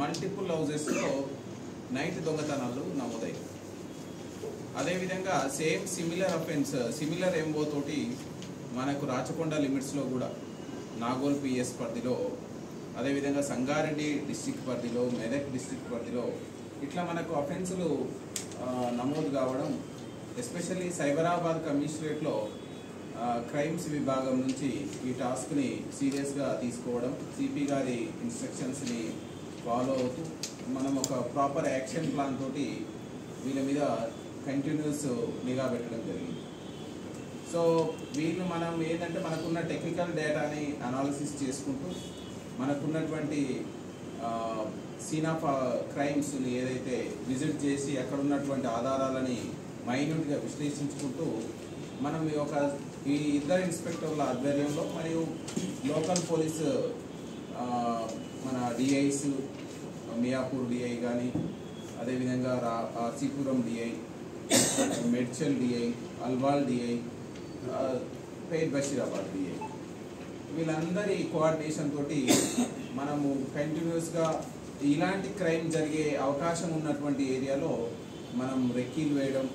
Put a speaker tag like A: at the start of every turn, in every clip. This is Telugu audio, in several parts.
A: మల్టిపుల్ హౌజెస్లో నైట్ దొంగతనాలు నమోదయ్యాయి. అదేవిధంగా same similar offence similar MO తోటి మనకు రాచకొండ లిమిట్స్లో కూడా నాగోల్ పిఎస్ పరిధిలో, అదేవిధంగా సంగారెడ్డి డిస్టిక్ పరిధిలో, మెదక్ డిస్టిక్ పరిధిలో ఇట్లా మనకు అఫెన్సులు నమోదు కావడం, ఎస్పెషల్లీ సైబరాబాద్ కమిషనరేట్లో క్రైమ్స్ విభాగం నుంచి ఈ టాస్క్ని సీరియస్గా తీసుకోవడం, సిపి గారి ఇన్స్ట్రక్షన్స్ని ఫాలో అవుతూ మనం ఒక ప్రాపర్ యాక్షన్ ప్లాన్ తోటి వీళ్ళ మీద కంటిన్యూస్ నిఘా పెట్టడం జరిగింది. సో వీళ్ళు మనం ఏంటంటే మనకున్న టెక్నికల్ డేటాని అనాలిసిస్ చేసుకుంటూ మనకున్నటువంటి సీన్ ఆఫ్ క్రైమ్స్ని ఏదైతే విజిట్ చేసి అక్కడ ఉన్నటువంటి ఆధారాలని మైన్యూట్గా విశ్లేషించుకుంటూ మనం ఈ ఇద్దరు ఇన్స్పెక్టర్ల ఆధ్వర్యంలో మరియు లోకల్ పోలీసు మన డిఐస్ మియాపూర్ డిఐ కానీ, అదేవిధంగా RC Puram DI, Medchal DI, Alwal DI, Pet Basheerabad DI, వీళ్ళందరి కోఆర్డినేషన్ తోటి మనము కంటిన్యూస్గా ఇలాంటి క్రైమ్ జరిగే అవకాశం ఉన్నటువంటి ఏరియాలో మనం రెక్కీలు వేయడం.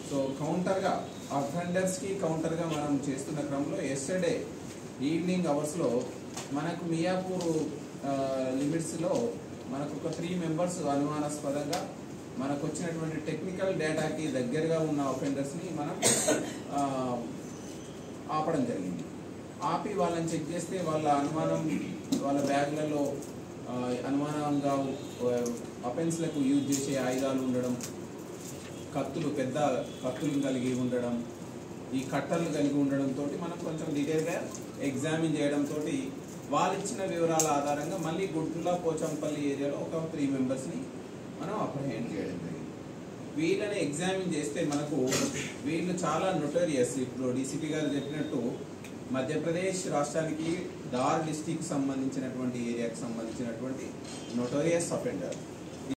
A: సో కౌంటర్గా అఫెండర్స్కి కౌంటర్గా మనం చేస్తున్న క్రమంలో ఎస్టర్డే ఈవినింగ్ అవర్స్లో మనకు మియాపూర్ లిమిట్స్లో మనకు ఒక 3 మెంబర్స్ అనుమానాస్పదంగా మనకు వచ్చినటువంటి టెక్నికల్ డేటాకి దగ్గరగా ఉన్న అఫెండర్స్ని మనం ఆపడం జరిగింది. ఆపి వాళ్ళని చెక్ చేస్తే వాళ్ళ బ్యాగ్లలో అనుమానంగా అఫెన్స్లకు యూజ్ చేసే ఆయుధాలు ఉండడం, పెద్ద కత్తులు కలిగి ఉండడం, ఈ కట్టలు కలిగి ఉండడంతో మనం కొంచెం డీటెయిల్గా ఎగ్జామిన్ చేయడంతో వాళ్ళు ఇచ్చిన వివరాల ఆధారంగా మళ్ళీ గుంటూరు పోచంపల్లి ఏరియాలో ఒక 3 మెంబర్స్ని మనం అప్రహెండ్ చేయడం జరిగింది. వీళ్ళని ఎగ్జామిన్ చేస్తే మనకు వీళ్ళు చాలా నోటోరియస్. ఇప్పుడు డీసీపీ గారు చెప్పినట్టు మధ్యప్రదేశ్ రాష్ట్రానికి దార్ డిస్టిక్ సంబంధించినటువంటి ఏరియాకి సంబంధించినటువంటి నోటోరియస్ అఫెండర్.